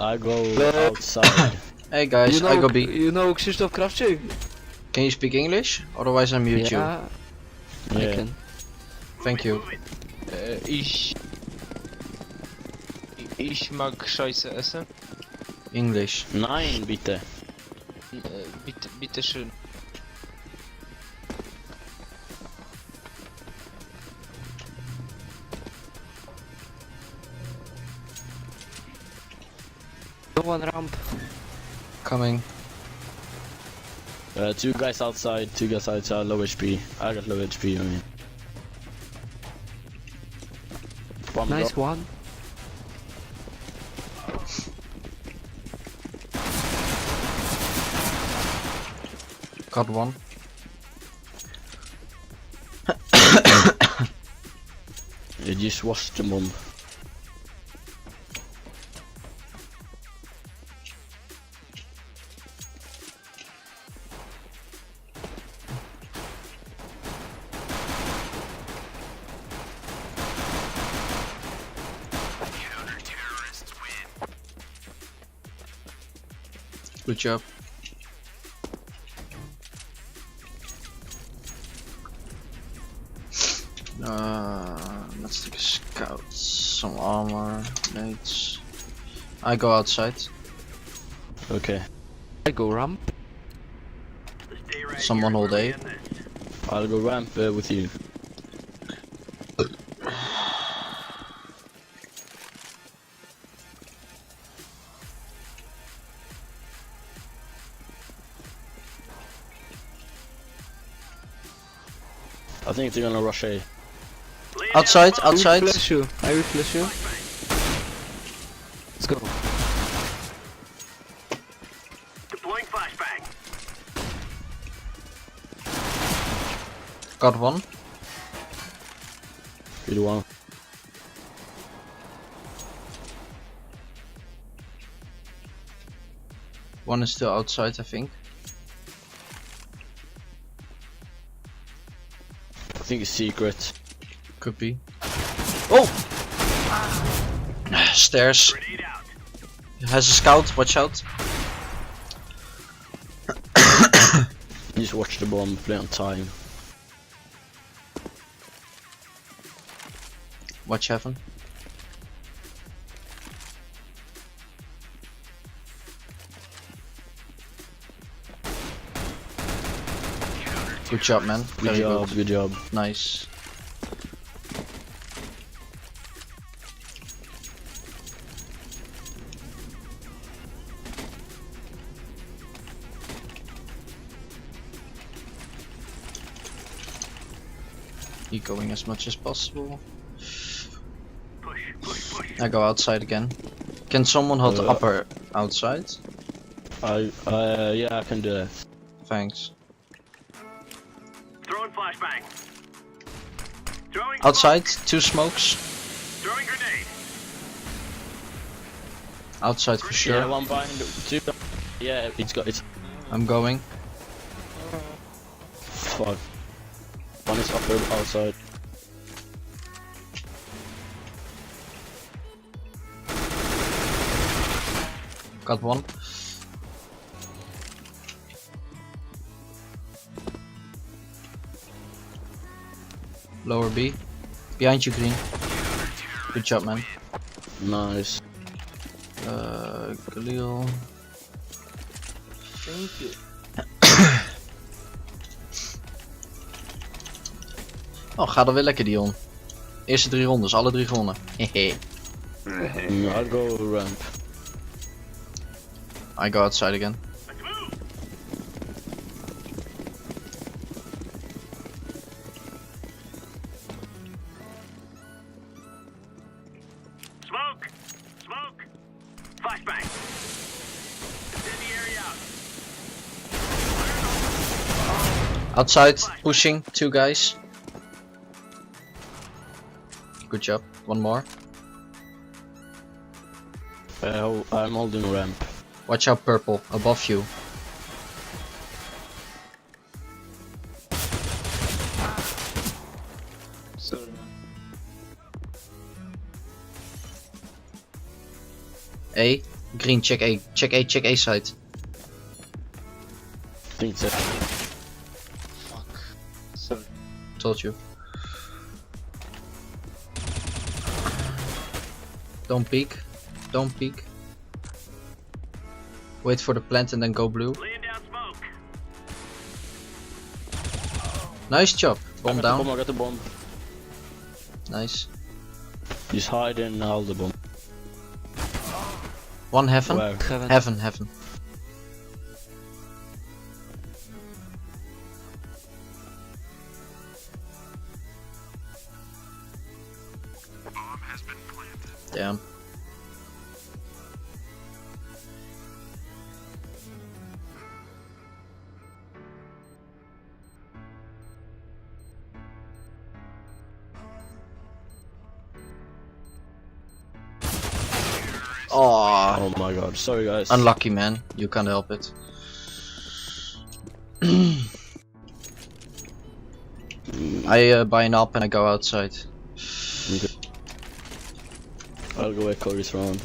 I go outside. Hey guys, I go be. You know Krzysztof Krawczyk? Can you speak English? Otherwise I mute you. Yeah. I Yeah. can. Thank you. Ich mag Scheiße essen. English. Nein, bitte. Bitte schön. No one ramp. Coming. Two guys outside, low HP. I got low HP, I mean. One Nice drop. one. Got one. You just watched the bomb. Good job. Let's take a scout, some armor, nades. I go outside. Okay. I go ramp. Someone hold A. I'll go ramp with you. I think they're gonna rush A. Outside, I will outside. flash you. I will flash you. Let's go. Deploying flashbang. Got one. Good one. One is still outside, I think. I think it's secret. Could be. Oh! Stairs. Grenade out. Has a scout, watch out. Just watch the bomb, play on time. Watch heaven. Good job, man. Good Very job, good job. Nice. Keep going as much as possible. I go outside again. Can someone hold the upper outside? Yeah, I can do that. Thanks. Throwing flashbang. Throwing Outside, smoke. 2 smokes. Throwing grenade. Outside for sure. Yeah, one behind, two. Yeah, it's. I'm going. Fuck. One is upper outside. Got one. Lower B. Behind you, green. Good job, man. Nice. Khalil. Thank you. Oh, gaat er weer lekker, Dion. Eerste 3 rondes, alle 3 gewonnen. Hehe. I'll go ramp. I go outside again. Let's move. Smoke. Smoke. Flashbang. Incendiary out. Outside, pushing, 2 guys. Good job. One more. I'm holding ramp. Watch out, purple, above you. Sorry. A, Green, check A. Check A, check A side. Think so. Fuck. Sorry. Told you. Don't peek. Don't peek. Wait for the plant and then go blue. Laying down smoke. Nice job. Bomb I down. got the bomb. Nice. He's hiding all the bomb. One heaven. Where? Heaven. Heaven, heaven. Damn. Oh, Oh my god, sorry guys. unlucky man. You can't help it. I buy an up and I go outside. Okay. I'll go echo this round.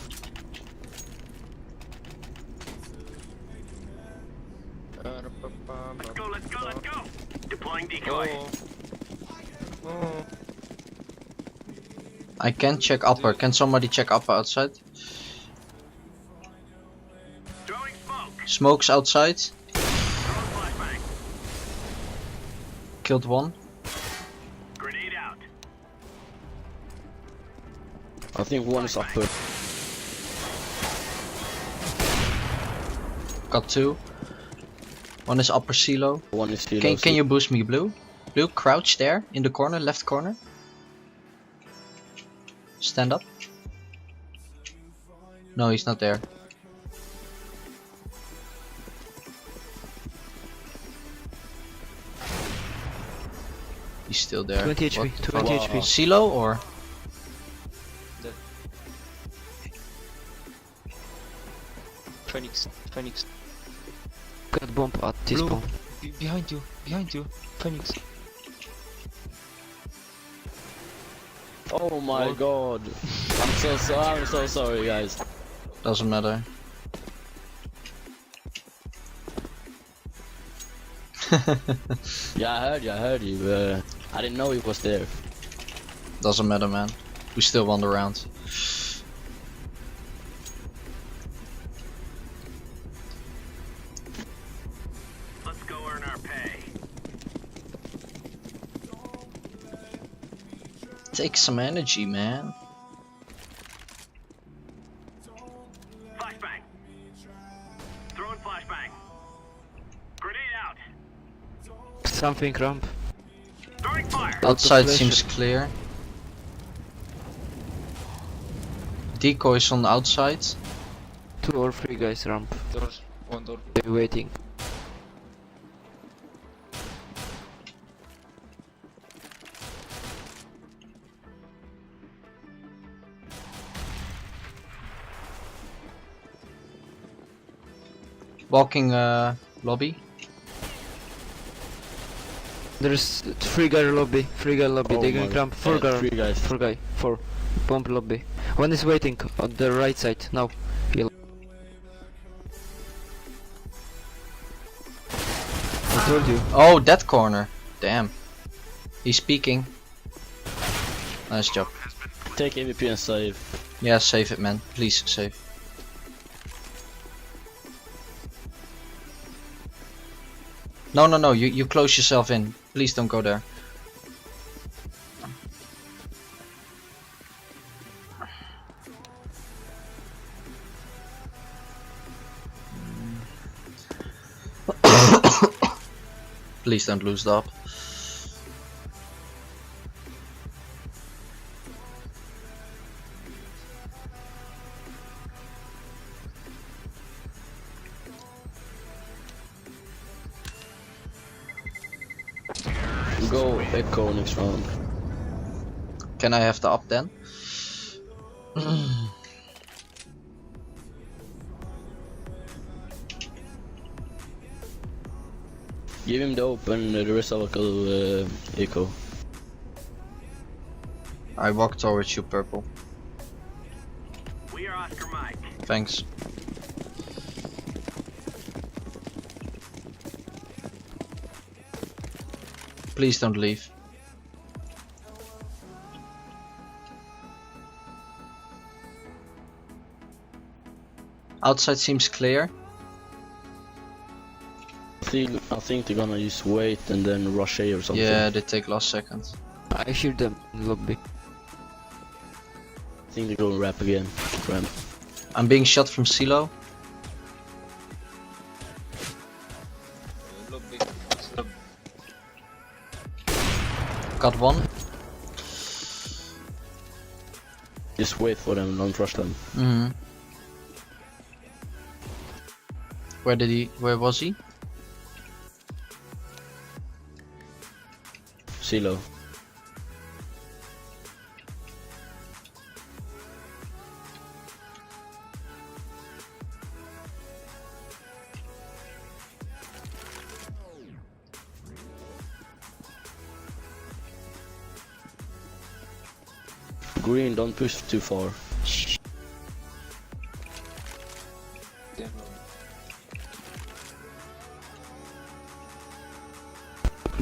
Let's go, let's go, let's go. Deploying decoy. Oh. I can check upper. Can somebody check upper outside? Throwing smoke. Smokes outside. Throwing flashbang. Killed one. Grenade out. I think one is upper. Got two. One is upper silo. One is here. Can you boost me, blue? Blue, crouch there in the corner, left corner. Stand up. No, he's not there. He's still there. 20 HP, What the 20 fuck? HP. Silo or? Phoenix. Phoenix. Got bomb at this Blue. bomb. Behind you. Behind you. Phoenix. Oh my What? god. I'm so sorry guys. Doesn't matter. Yeah, I heard you, but I didn't know he was there. Doesn't matter, man. We still won the round. Let's go earn our pay. Take some energy, man. Flashbang. Throwing flashbang. Grenade out. Something ramp. Throwing fire. Outside flash. seems clear. Decoys on the outside. 2 or 3 guys ramp. Doors. One door. They're waiting. Walking lobby. There's 3 guy lobby. 3 guy lobby. Oh They're going my- ramp. 4 guy. 3 guys. 4 guy. 4. Bomb lobby. One is waiting on the right side. Now. Heal. I told you. Oh, that corner. Damn. He's peeking. Nice job. Take AVP and save. Yeah, save it, man. Please save. No, no, no. You close yourself in. Please don't go there. Please don't lose the up. Go echo next round. Can I have the up then? Give him the open, the rest of will echo. I walk towards you, purple. We are Oscar Mike. Thanks. Please don't leave. Outside seems clear. I think they're gonna use wait and then rush A or something. Yeah, they take last second. I hear them in lobby. I think they're going ramp again. Ramp. I'm being shot from silo. Lobby. Stop. Got one. Just wait for them, don't rush them. Where was he? Silo. Green, don't push too far. Damn.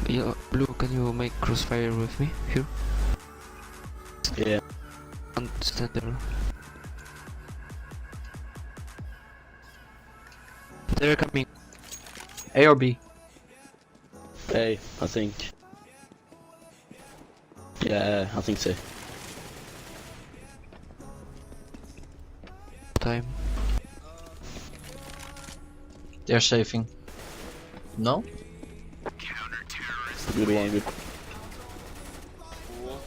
Yeah, blue, can you make crossfire with me here? Yeah. And stand there. They're coming. A or B? A, I think. Yeah, I think so. Time. They're saving. No? Good one, good. What?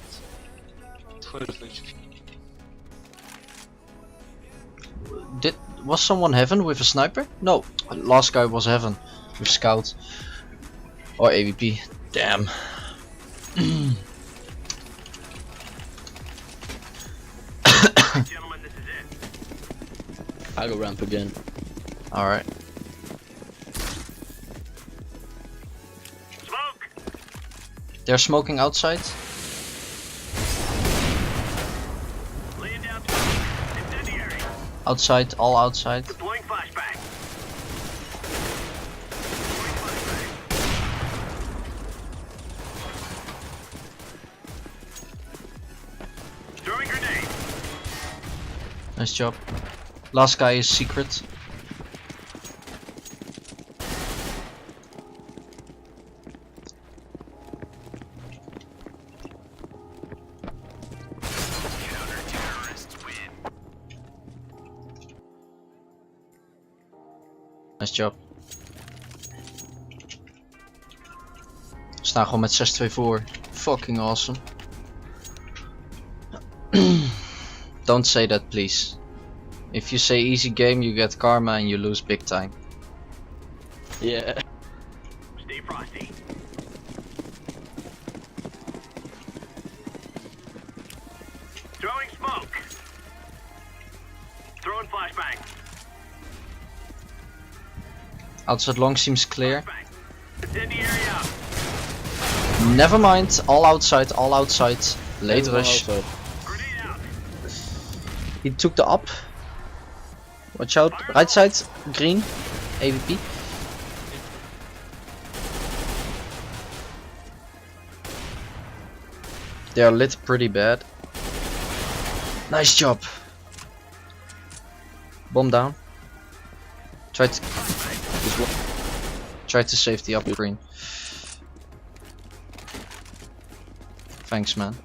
12 HP. Was someone heaven with a sniper? No, last guy was heaven with scout or AVP. Damn. Gentlemen, this is it. I go ramp again. All right. Smoke. They're smoking outside. Laying down smoke. Incendiary. Outside, all outside. Deploying flashbang. Throwing grenade. Nice job. Last guy is secret. Nice job. We staan gewoon met 6-2 voor. Fucking awesome. Don't say that, please. If you say easy game, you get karma and you lose big time. Yeah. Stay frosty. Throwing smoke. Throwing flashbang. Outside long seems clear. Flashbang. Incendiary out. Never mind. All outside. All outside. Late Everyone rush. outside. Grenade out. He took the up. Watch out. Right side. Green. AVP. They are lit pretty bad. Nice job. Bomb down. Try to save the up green. Thanks, man.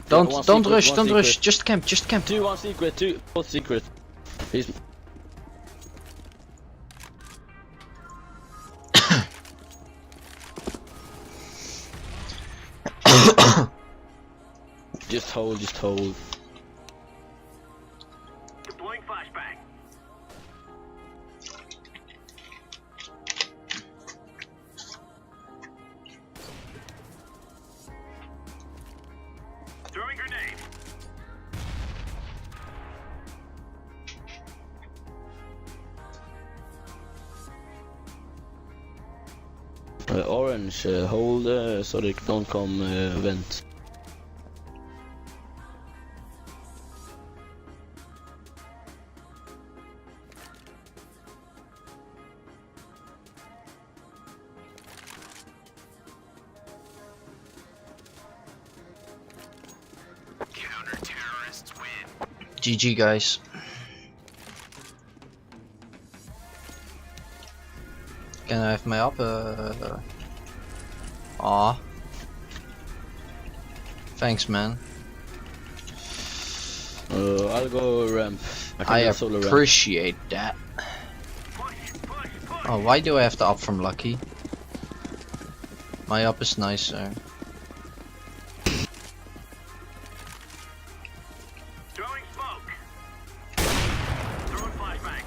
Don't secret, rush, one don't rush. secret. Just camp, just camp. Two, one secret, two, both secret. He's... Just hold, just hold. Deploying flashbang. Throwing grenade. Orange, hold so they don't come vent. GG guys. Can I have my up? Aw. Thanks man. I'll go ramp. I go solo ramp. appreciate that. Oh, why do I have to up from Lucky? My up is nicer. Throwing smoke. Throwing flashbang.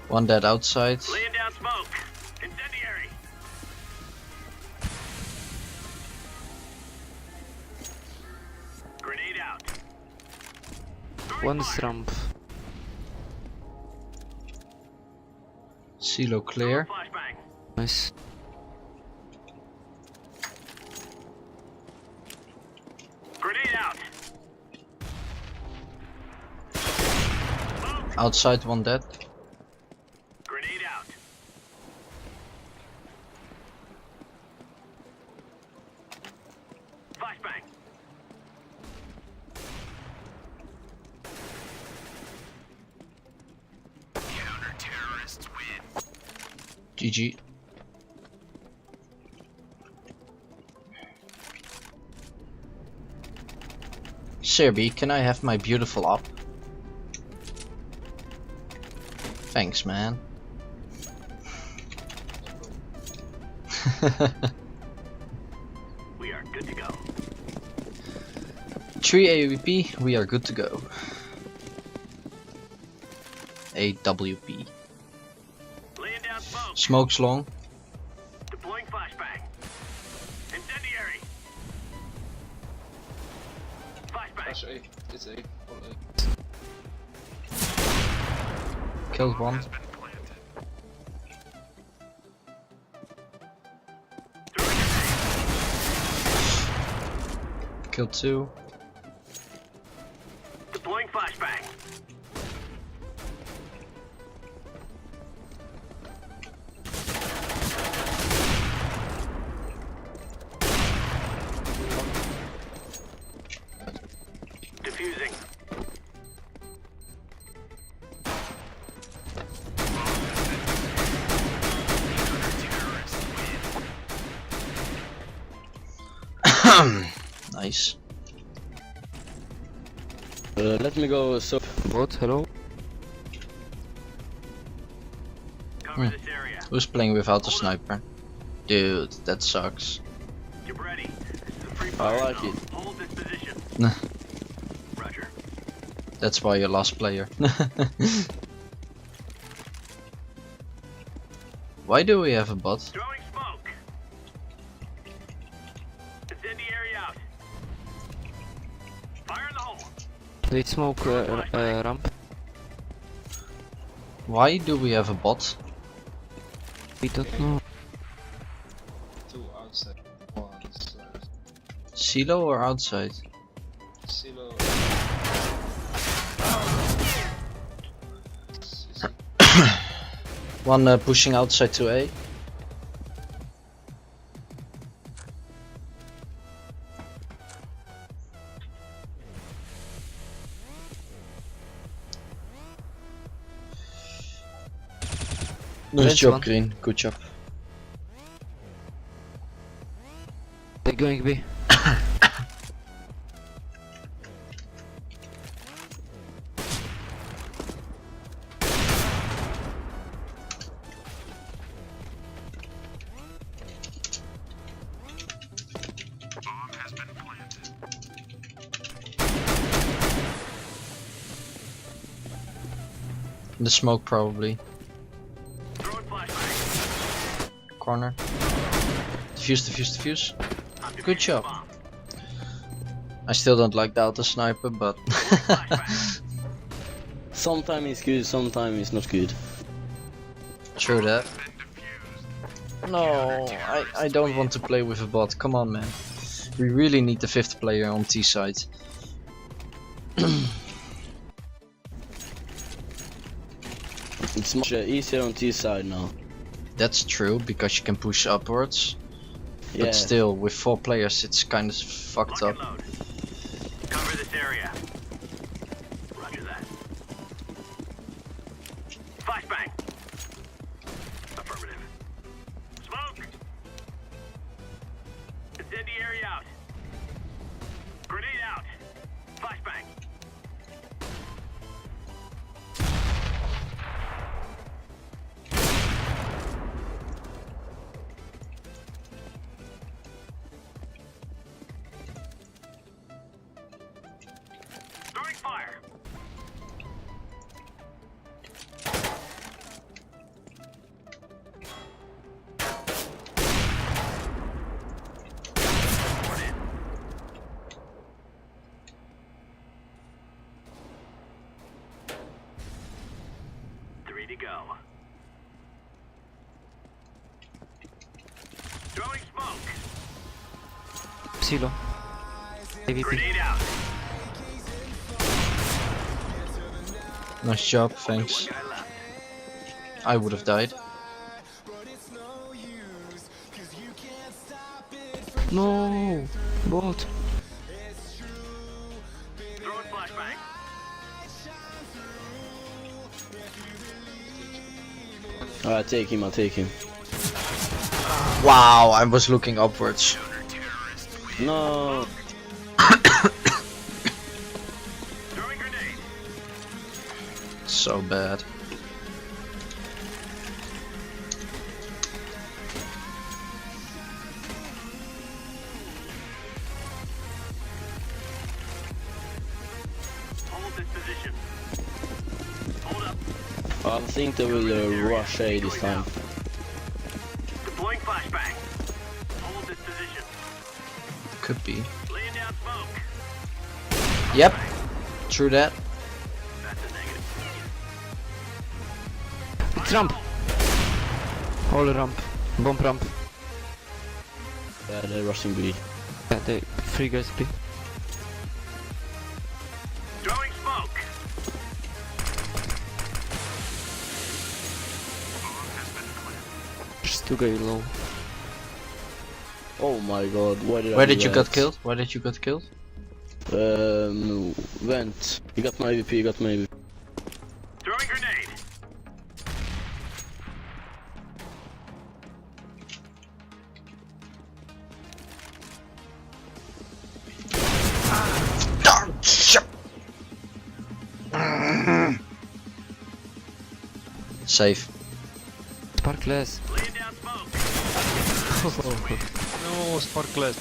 One dead outside. Laying down smoke. Incendiary. Grenade out. Throwing One is fire. ramp. Silo clear. Flashbang. Nice. Grenade out. Outside one dead. Grenade out. Flashbang. Counter-terrorists win. GG. Serby, can I have my beautiful up? Thanks, man. We are good to go. 3 AWP, we are good to go. AWP. Laying down smoke. Smokes long. Deploying flashbang. Incendiary. Flashbang. Flash A. It's A. All A. Killed one. Killed two. Deploying flashbang. Defusing. Nice. Let me go sub. What? Hello? Cover this area. Who's playing without a sniper? Dude, that sucks. Get ready. This is a free I fire like zone. it. Hold this position. Nah. Roger. That's why you're last player. Why do we have a bot? Throwing smoke. Incendiary out. Fire in the hole. They smoke ramp. Why do we have a bot? We don't know. Two outside. One inside. Silo or outside? Silo. One pushing outside to A. Nice Red job, one. Green. Good job. They're going B. In the smoke probably. Throwing flashbang. Corner. Defuse, defuse, defuse. Good job. Bomb. I still don't like the auto sniper, but Flashbang. Sometimes it's good, sometimes it's not good. true that. No, I don't want to play with a bot. Come on, man. We really need the 5th player on T side. It's much easier on T side now. That's true because you can push upwards. Yeah. But still, with 4 players, it's kind of fucked Lock up. and load. Cover this area. Roger that. go. Throwing smoke. Silo. AVP. Grenade out. Nice job, thanks. Guy left. I would have died. No! Bot. Throwing flashbang. Alright, take him, I'll take him. Wow, I was looking upwards. No! Throwing grenade. So bad. Hold this position. Hold up. I think they will rush A this time. Deploying flashbang. Hold this position. Could be. Laying down smoke. Yep. True that. That's a negative. It's ramp. All ramp. Bomb ramp. Yeah, they're rushing B. Yeah, they 3 guys B. Throwing smoke. Just 2 guys low. Oh my god, why did I Where do did you that? get killed? Where did you get killed? Vent. You got my AVP, you got my AVP. Throwing grenade. Safe. Sparkless. Laying down smoke. No, sparkless.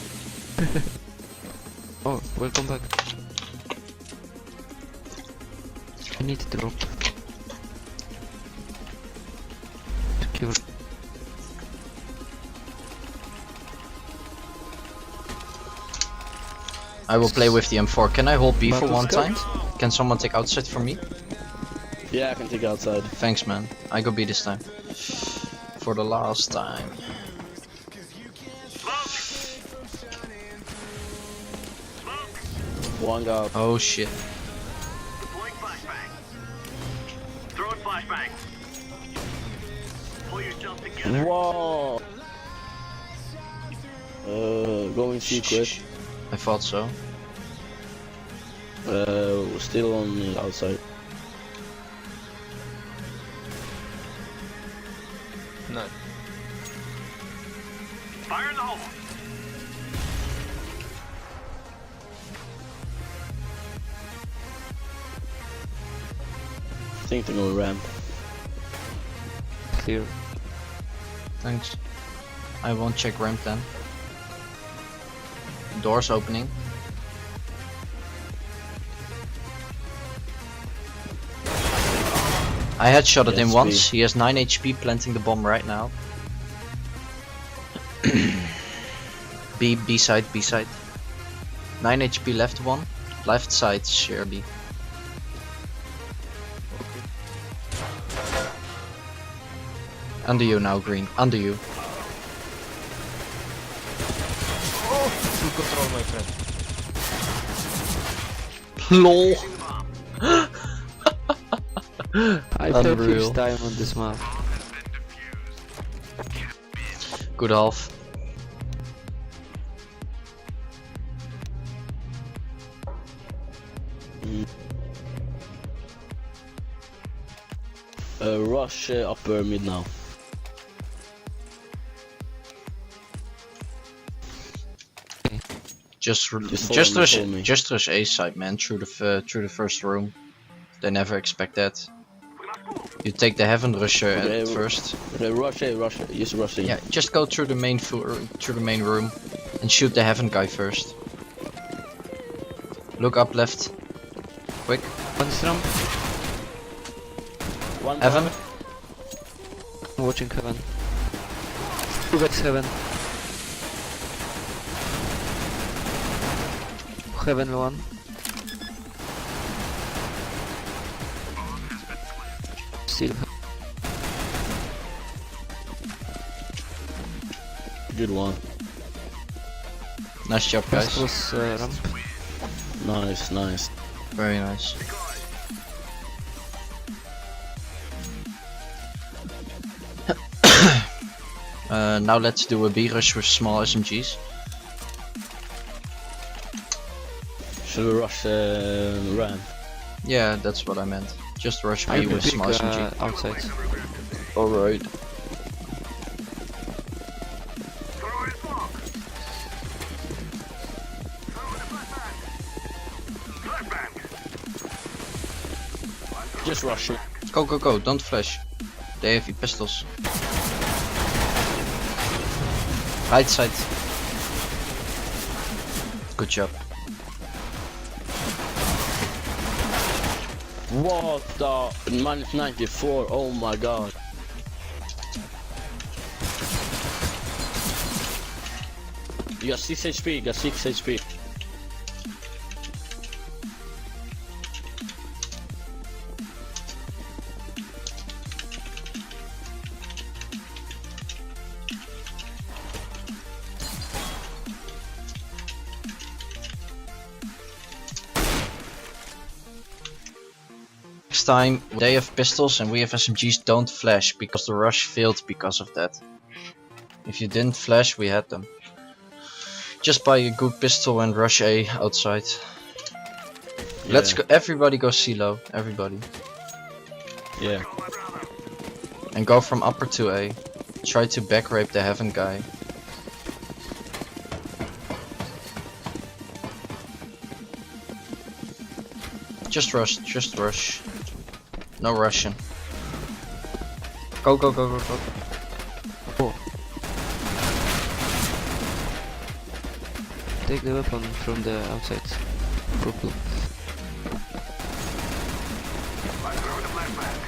Oh, welcome back. I need to drop. Secure. I will play with the M4. Can I hold B for Battle one scout? time? Can someone take outside for me? Yeah, I can take outside. Thanks, man. I go B this time. For the last time. Smoke. Smoke. One guy. Oh shit. Deploying flashbang. Throwing flashbang. Pull yourself together. Whoa! Going secret. I thought so. Still on the outside. No. Fire in the hole. I think they're gonna ramp. Clear. Thanks. I won't check ramp then. Doors opening. I headshotted him Yes, once. He has 9 HP planting the bomb right now. B side, B side. 9 HP left one. Left side, share B. Under you now, green. Under you. Full control, my friend. LOL. I played Unreal. first time on this map. Good half. Rush upper mid now. Just follow me. rush A side, man. Through the first room. They never expect that. You take the heaven rusher Okay, at first. Rush A, just rushing. Yeah, just go through the main room and shoot the heaven guy first. Look up left. Quick. One ramp. One Heaven. I'm watching heaven. 2 guys heaven. Heaven one. Still. good one. Nice job, guys. Close ramp. Nice, nice. Very nice. Now let's do a B rush with small SMGs. Should we rush ramp? Yeah, that's what I meant. Just rush I B will with pick small SMG. outside. Alright. Throw in smoke. Throw in a flashbang. Flashbang. Just rush it. Go, go, go, don't flash. They have pistols. Right side. Good job. What the? Minus 94, oh my god. You got 6 HP, you got 6 HP. Next time they have pistols and we have SMGs, don't flash because the rush failed because of that. If you didn't flash, we had them. Just buy a good pistol and rush A outside. Yeah. Let's go, everybody go C-low, everybody. Yeah. And go from upper to A. Try to back rape the heaven guy. Just rush, just rush. No rushing. Go, go, go, go, go. Oh. Take the weapon from the outside. Purple. Let's throw in a flashbang.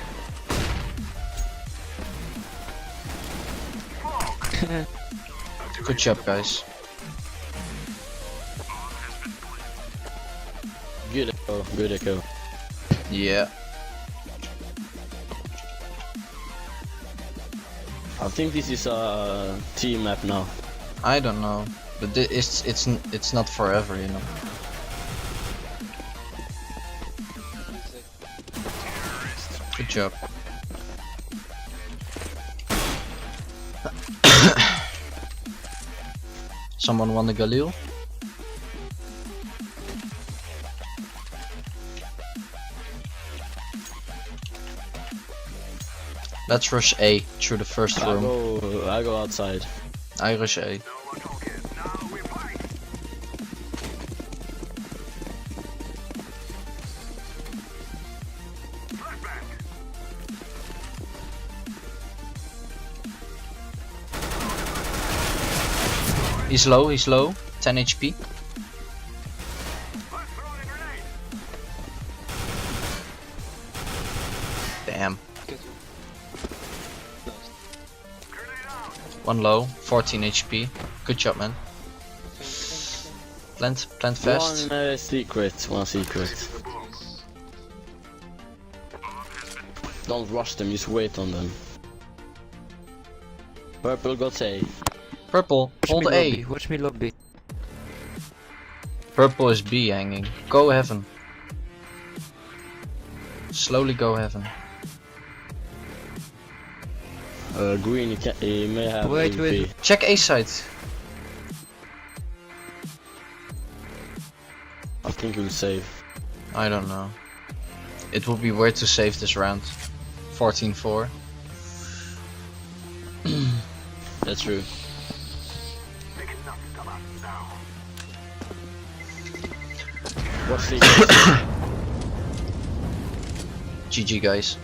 Smoke. Good job, guys. Good echo, good echo. Yeah. I think this is a team map now. I don't know, but it's not forever, you know. Good job. Someone won the Galil? Let's rush A through the first room. I go outside. I rush A. No more talking. Now we fight. Flashbang. He's low, 10 HP. Let's throw in a grenade. Damn. Grenade out. One low, 14 HP. Good job, man. Plant fast. One secret, one secret. Don't rush them, just wait on them. Purple got A. Purple, hold Watch me A. lobby. Watch me lobby. Purple is B hanging. Go heaven. Slowly go heaven. Green, he may have Wait, AWP. wait. Check A side. I think he'll save. I don't know. It would be weird to save this round. 14-4. That's true. They cannot stop us now. What's the GG, guys.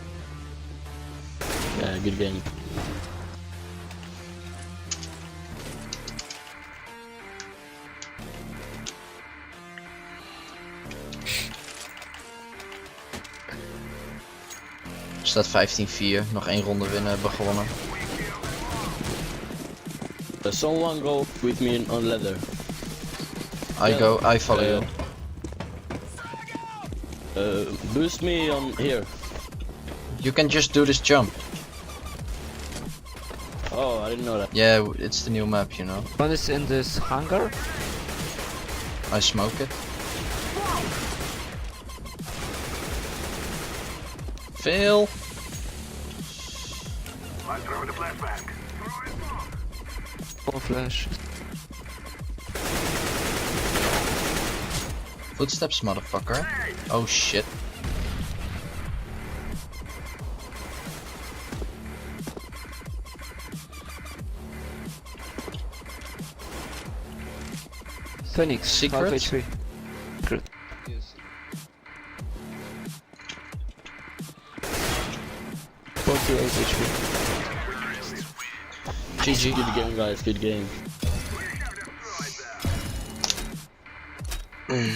Yeah, good game. Staat 15-4. Nog 1 ronde winnen, hebben we gewonnen. Someone go with me on leather. I follow you. Boost me on here. You can just do this jump. Oh, I didn't know that. Yeah, it's the new map, you know. One is in this hangar. I smoke it. Fail. I'm throwing the flashbang. One flash. Footsteps, motherfucker. Oh shit. Phoenix. Secrets? Half HP. Secret. Yes. 48 HP. GG. Good game, guys. Good game. We have destroyed them.